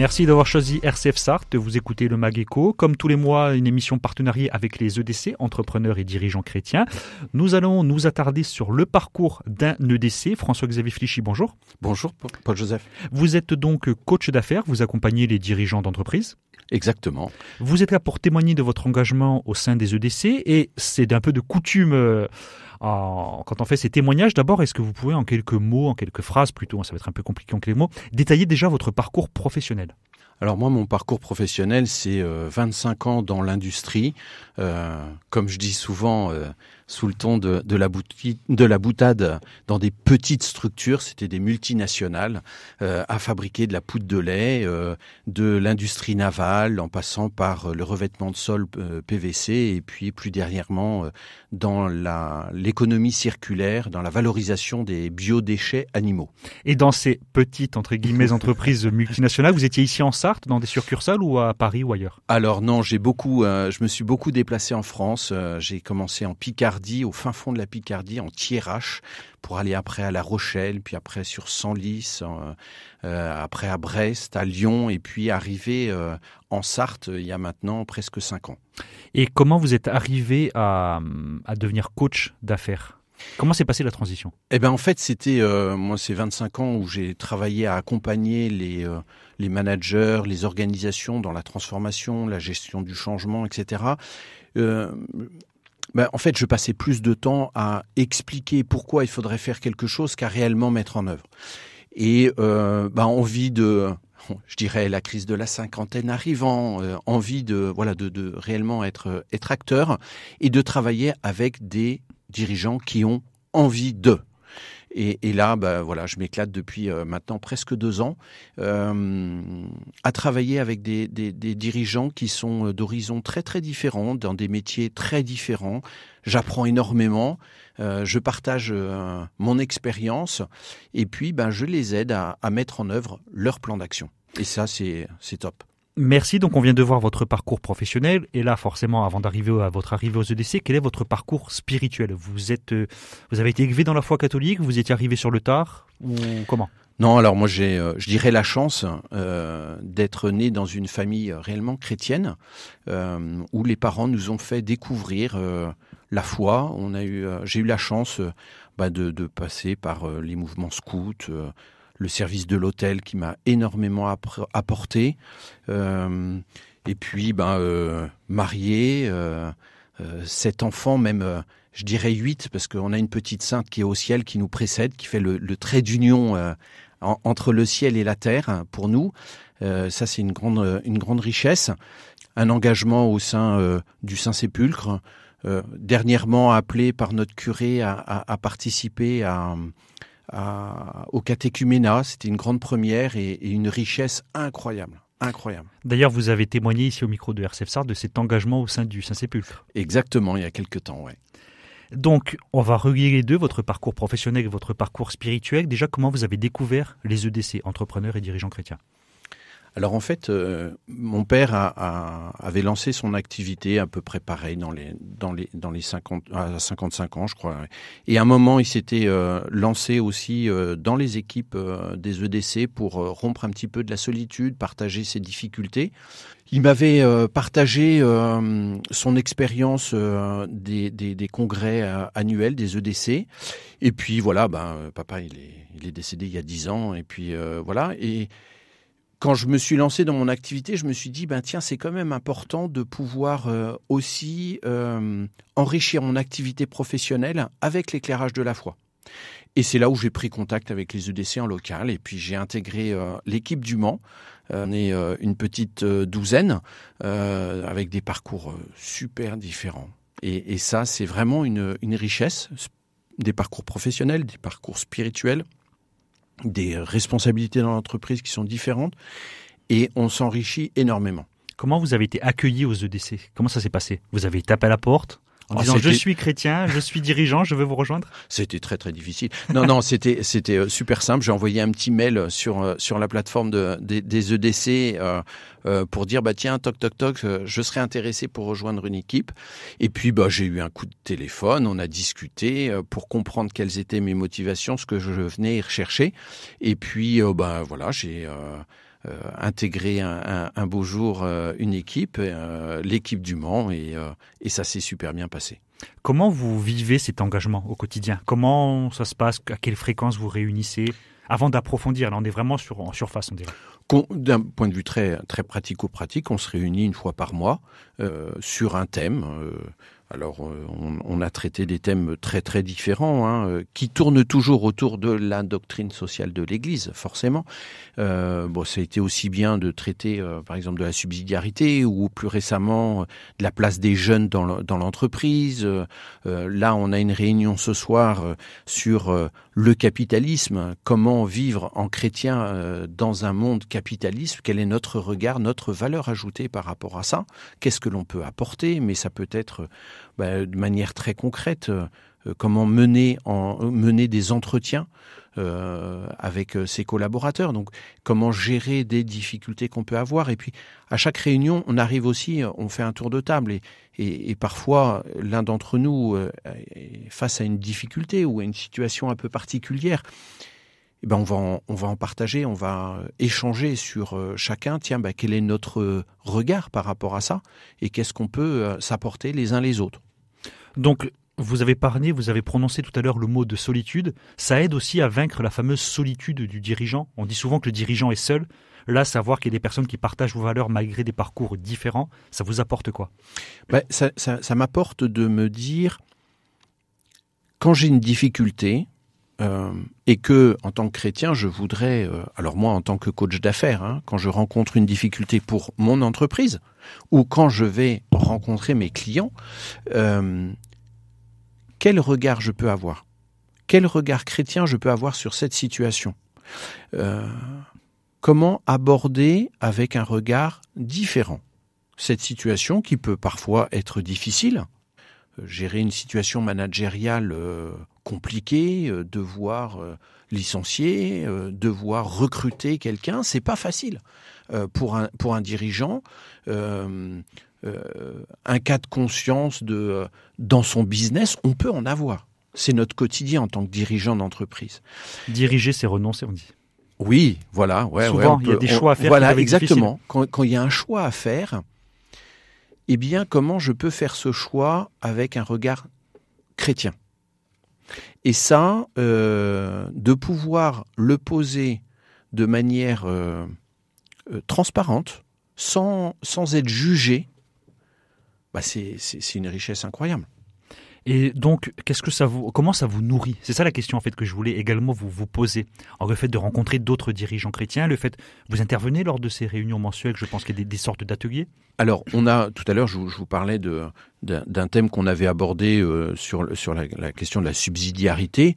Merci d'avoir choisi RCF Sarthe. Vous écoutez le Mag Éco. Comme tous les mois, une émission partenariée avec les EDC, entrepreneurs et dirigeants chrétiens. Nous allons nous attarder sur le parcours d'un EDC. François-Xavier Flichy, bonjour. Bonjour, Paul-Joseph. Vous êtes donc coach d'affaires, vous accompagnez les dirigeants d'entreprise. Exactement. Vous êtes là pour témoigner de votre engagement au sein des EDC et c'est d'un peu de coutume quand on fait ces témoignages. D'abord, est-ce que vous pouvez en quelques mots, en quelques phrases plutôt, ça va être un peu compliqué en quelques mots, détailler déjà votre parcours professionnel? Alors moi, mon parcours professionnel, c'est 25 ans dans l'industrie. Comme je dis souvent, sous le ton de la boutade, dans des petites structures, c'était des multinationales, à fabriquer de la poudre de lait, de l'industrie navale, en passant par le revêtement de sol PVC, et puis plus dernièrement dans l'économie circulaire, dans la valorisation des biodéchets animaux. Et dans ces petites, entre guillemets, entreprises multinationales, vous étiez ici en Sarthe, dans des succursales ou à Paris ou ailleurs? Alors non, je me suis beaucoup déplacé en France. J'ai commencé en Picardie, au fin fond de la Picardie, en Thiérache, pour aller après à La Rochelle, puis après sur Senlis, après à Brest, à Lyon, et puis arrivé en Sarthe il y a maintenant presque 5 ans. Et comment vous êtes arrivé à devenir coach d'affaires? Comment s'est passée la transition? Eh ben en fait, c'était moi, c'est 25 ans où j'ai travaillé à accompagner les managers, les organisations dans la transformation, la gestion du changement, etc. En fait, je passais plus de temps à expliquer pourquoi il faudrait faire quelque chose qu'à réellement mettre en œuvre. Et envie de, je dirais, la crise de la cinquantaine arrivant, envie de réellement être acteur et de travailler avec des dirigeants qui ont envie d'eux. Et là, je m'éclate depuis maintenant presque 2 ans à travailler avec des dirigeants qui sont d'horizons très très différents, dans des métiers très différents. J'apprends énormément, je partage mon expérience et puis je les aide à mettre en œuvre leur plan d'action. Et ça, c'est top. Merci, donc on vient de voir votre parcours professionnel et là forcément avant d'arriver à votre arrivée aux EDC, quel est votre parcours spirituel? Vous avez été élevé dans la foi catholique, vous étiez arrivé sur le tard ou comment? Non, alors moi je dirais la chance d'être né dans une famille réellement chrétienne où les parents nous ont fait découvrir la foi. J'ai eu la chance de passer par les mouvements scouts, le service de l'hôtel qui m'a énormément apporté, et puis marié, 7 enfants, même je dirais 8, parce qu'on a une petite sainte qui est au ciel, qui nous précède, qui fait le trait d'union entre le ciel et la terre pour nous. Ça, c'est une grande richesse. Un engagement au sein du Saint-Sépulcre, dernièrement appelé par notre curé à participer au catéchuménat. C'était une grande première et une richesse incroyable. D'ailleurs, vous avez témoigné ici au micro de RCF Sarthe de cet engagement au sein du Saint-Sépulcre. Exactement, il y a quelques temps, ouais. Donc, on va relier les deux, votre parcours professionnel et votre parcours spirituel. Déjà, comment vous avez découvert les EDC, entrepreneurs et dirigeants chrétiens? Alors en fait, mon père avait lancé son activité à peu près pareil dans les 55 ans, je crois. Et à un moment, il s'était lancé aussi dans les équipes des EDC pour rompre un petit peu de la solitude, partager ses difficultés. Il m'avait partagé son expérience des congrès annuels des EDC. Et puis voilà, papa il est décédé il y a 10 ans. Et puis voilà. Et quand je me suis lancé dans mon activité, je me suis dit, tiens, c'est quand même important de pouvoir aussi enrichir mon activité professionnelle avec l'éclairage de la foi. Et c'est là où j'ai pris contact avec les EDC en local et puis j'ai intégré l'équipe du Mans. On est une petite douzaine avec des parcours super différents. Et ça, c'est vraiment une richesse, des parcours professionnels, des parcours spirituels, des responsabilités dans l'entreprise qui sont différentes et on s'enrichit énormément. Comment vous avez été accueilli aux EDC? Comment ça s'est passé? Vous avez tapé à la porte en disant je suis chrétien, je suis dirigeant, je veux vous rejoindre? C'était très très difficile. Non, c'était super simple. J'ai envoyé un petit mail sur la plateforme des EDC pour dire tiens, toc toc toc, je serais intéressé pour rejoindre une équipe. Et puis j'ai eu un coup de téléphone, on a discuté pour comprendre quelles étaient mes motivations, ce que je venais rechercher. Et puis voilà, j'ai intégré un beau jour une équipe, l'équipe du Mans, et ça s'est super bien passé. Comment vous vivez cet engagement au quotidien? Comment ça se passe? À quelle fréquence vous réunissez? Avant d'approfondir, là on est vraiment en surface, on dirait. D'un point de vue très, très pratico-pratique, on se réunit une fois par mois sur un thème. Alors, on a traité des thèmes très très différents, qui tournent toujours autour de la doctrine sociale de l'Église, forcément. Ça a été aussi bien de traiter, par exemple, de la subsidiarité, ou plus récemment de la place des jeunes dans l'entreprise. Là, on a une réunion ce soir sur le capitalisme, comment vivre en chrétien dans un monde capitaliste, quel est notre regard, notre valeur ajoutée par rapport à ça, qu'est-ce que l'on peut apporter, mais ça peut être de manière très concrète, comment mener des entretiens avec ses collaborateurs, donc comment gérer des difficultés qu'on peut avoir. Et puis à chaque réunion, on arrive aussi, on fait un tour de table, et parfois l'un d'entre nous face à une difficulté ou à une situation un peu particulière, on va en partager, on va échanger sur chacun. Tiens, quel est notre regard par rapport à ça, et qu'est-ce qu'on peut s'apporter les uns les autres. Donc, vous avez prononcé tout à l'heure le mot de solitude. Ça aide aussi à vaincre la fameuse solitude du dirigeant. On dit souvent que le dirigeant est seul. Là, savoir qu'il y a des personnes qui partagent vos valeurs malgré des parcours différents, ça vous apporte quoi? Ça m'apporte de me dire, quand j'ai une difficulté, et que, en tant que chrétien, je voudrais, alors moi en tant que coach d'affaires, quand je rencontre une difficulté pour mon entreprise, ou quand je vais rencontrer mes clients, quel regard je peux avoir? Quel regard chrétien je peux avoir sur cette situation? Comment aborder avec un regard différent cette situation qui peut parfois être difficile? Gérer une situation managériale compliquée, devoir licencier, devoir recruter quelqu'un, c'est pas facile pour un dirigeant. Un cas de conscience dans son business, on peut en avoir. C'est notre quotidien en tant que dirigeant d'entreprise. Diriger, c'est renoncer, on dit. Oui, voilà. Souvent, il y a des choix à faire. Voilà, exactement. Quand il y a un choix à faire, eh bien, comment je peux faire ce choix avec un regard chrétien? Et ça, de pouvoir le poser de manière transparente, sans être jugé, c'est une richesse incroyable. Et donc, comment ça vous nourrit? C'est ça la question en fait que je voulais également vous poser. Alors, le fait de rencontrer d'autres dirigeants chrétiens, le fait vous intervenez lors de ces réunions mensuelles, je pense qu'il y a des sortes d'ateliers. Alors, tout à l'heure, je vous parlais d'un thème qu'on avait abordé sur la question de la subsidiarité.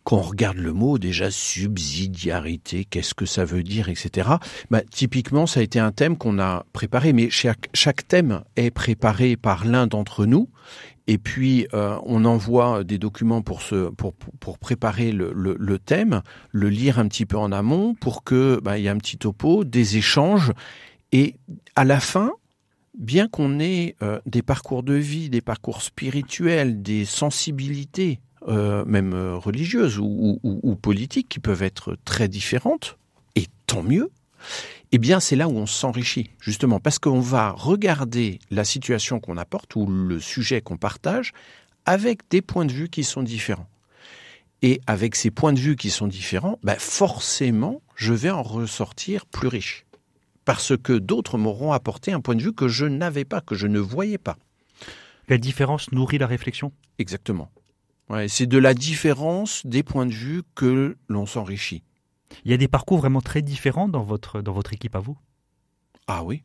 Quand on regarde le mot, déjà, subsidiarité, qu'est-ce que ça veut dire, etc. Typiquement, ça a été un thème qu'on a préparé, mais chaque thème est préparé par l'un d'entre nous. Et puis, on envoie des documents pour préparer le thème, le lire un petit peu en amont pour que y ait un petit topo, des échanges. Et à la fin, bien qu'on ait des parcours de vie, des parcours spirituels, des sensibilités, même religieuses ou politiques, qui peuvent être très différentes, et tant mieux, eh bien c'est là où on s'enrichit, justement, parce qu'on va regarder la situation qu'on apporte ou le sujet qu'on partage avec des points de vue qui sont différents. Et avec ces points de vue qui sont différents, forcément, je vais en ressortir plus riche. Parce que d'autres m'auront apporté un point de vue que je n'avais pas, que je ne voyais pas. La différence nourrit la réflexion? Exactement. Ouais, c'est de la différence des points de vue que l'on s'enrichit. Il y a des parcours vraiment très différents dans votre équipe à vous? Ah oui,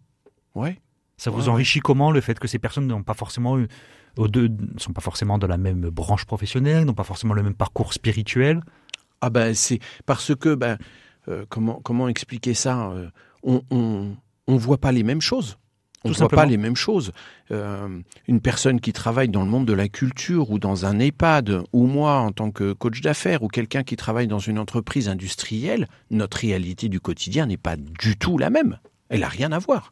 ouais. Ça vous enrichit comment, le fait que ces personnes n'ont pas forcément sont pas forcément dans la même branche professionnelle, n'ont pas forcément le même parcours spirituel? C'est parce que comment expliquer ça? On voit pas les mêmes choses. On ne voit pas les mêmes choses. Une personne qui travaille dans le monde de la culture ou dans un EHPAD, ou moi en tant que coach d'affaires, ou quelqu'un qui travaille dans une entreprise industrielle, notre réalité du quotidien n'est pas du tout la même. Elle n'a rien à voir.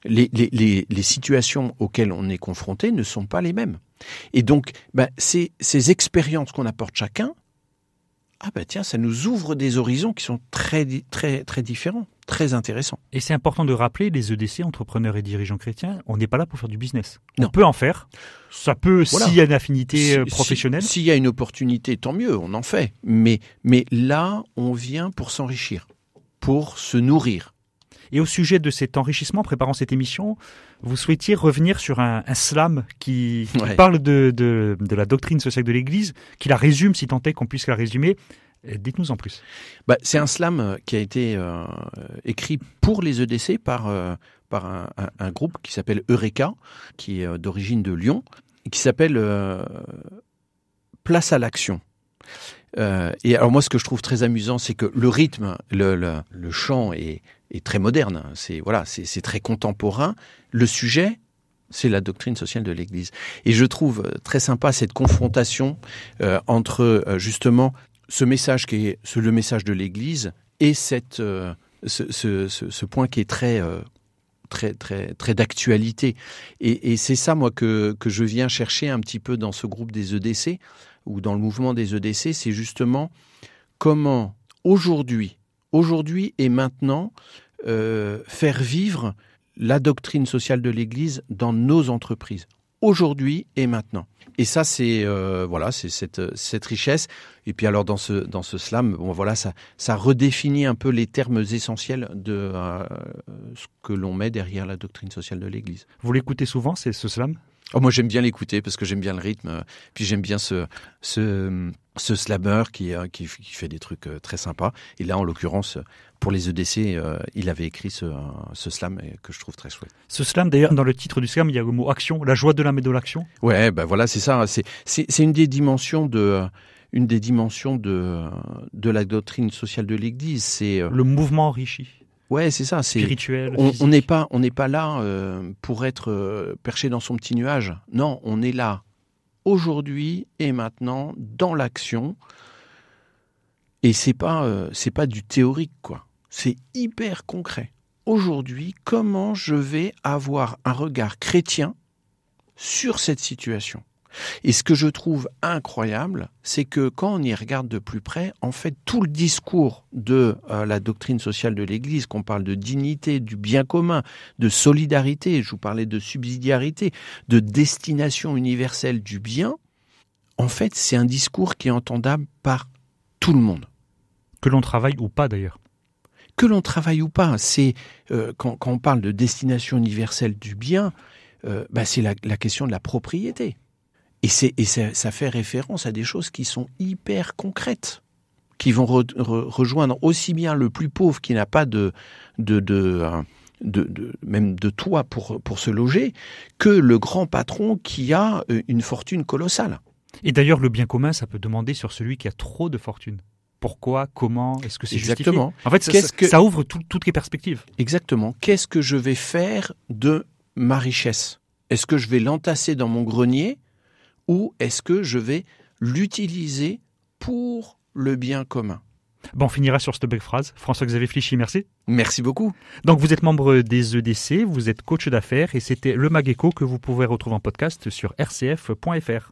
Les situations auxquelles on est confronté ne sont pas les mêmes. Et donc, ces expériences qu'on apporte chacun ah bah tiens, ça nous ouvre des horizons qui sont très, très, très différents, très intéressants. Et c'est important de rappeler, les EDC, entrepreneurs et dirigeants chrétiens, on n'est pas là pour faire du business. Non. On peut en faire. Ça peut, Voilà. s'il y a une affinité professionnelle. S'il y a une opportunité, tant mieux, on en fait. Mais là, on vient pour s'enrichir, pour se nourrir. Et au sujet de cet enrichissement, en préparant cette émission, vous souhaitiez revenir sur un slam qui parle de la doctrine sociale de l'Église, qui la résume, si tant est qu'on puisse la résumer. Dites-nous en plus. C'est un slam qui a été écrit pour les EDC par un groupe qui s'appelle Eureka, qui est d'origine de Lyon, et qui s'appelle Place à l'action. Et alors moi, ce que je trouve très amusant, c'est que le rythme, le chant est très moderne. C'est très contemporain. Le sujet, c'est la doctrine sociale de l'Église. Et je trouve très sympa cette confrontation entre justement ce message qui est le message de l'Église et ce point qui est très d'actualité. Et c'est ça, moi, que je viens chercher un petit peu dans ce groupe des EDC, ou dans le mouvement des EDC, c'est justement comment aujourd'hui et maintenant, faire vivre la doctrine sociale de l'Église dans nos entreprises. Aujourd'hui et maintenant. Et ça, c'est cette richesse. Et puis alors dans ce slam, ça redéfinit un peu les termes essentiels de ce que l'on met derrière la doctrine sociale de l'Église. Vous l'écoutez souvent, c'est ce slam ? Moi, j'aime bien l'écouter parce que j'aime bien le rythme. Puis j'aime bien ce slammer qui fait des trucs très sympas. Et là, en l'occurrence, pour les EDC, il avait écrit ce slam que je trouve très chouette. Ce slam, d'ailleurs, dans le titre du slam, il y a le mot action, la joie de l'âme et de l'action. Ouais, c'est ça. C'est une des dimensions de la doctrine sociale de l'Église. C'est le mouvement enrichi. Ouais, c'est ça. C'est spirituel. On n'est pas là pour être perché dans son petit nuage. Non, on est là aujourd'hui et maintenant dans l'action. Et c'est pas du théorique, quoi. C'est hyper concret. Aujourd'hui, comment je vais avoir un regard chrétien sur cette situation ? Et ce que je trouve incroyable, c'est que quand on y regarde de plus près, en fait, tout le discours de la doctrine sociale de l'Église, qu'on parle de dignité, du bien commun, de solidarité, je vous parlais de subsidiarité, de destination universelle du bien, en fait, c'est un discours qui est entendable par tout le monde. Que l'on travaille ou pas, d'ailleurs. Que l'on travaille ou pas, c'est quand on parle de destination universelle du bien, c'est la question de la propriété. Et ça fait référence à des choses qui sont hyper concrètes, qui vont rejoindre aussi bien le plus pauvre qui n'a pas même de toit pour se loger, que le grand patron qui a une fortune colossale. Et d'ailleurs, le bien commun, ça peut demander sur celui qui a trop de fortune. Pourquoi ? Comment ? Est-ce que c'est justifié ? En fait, ça ouvre toutes les perspectives. Exactement. Qu'est-ce que je vais faire de ma richesse ? Est-ce que je vais l'entasser dans mon grenier ? Ou est-ce que je vais l'utiliser pour le bien commun ? On finira sur cette belle phrase. François-Xavier Flichy, merci. Merci beaucoup. Donc, vous êtes membre des EDC, vous êtes coach d'affaires et c'était le Mag Éco que vous pouvez retrouver en podcast sur rcf.fr.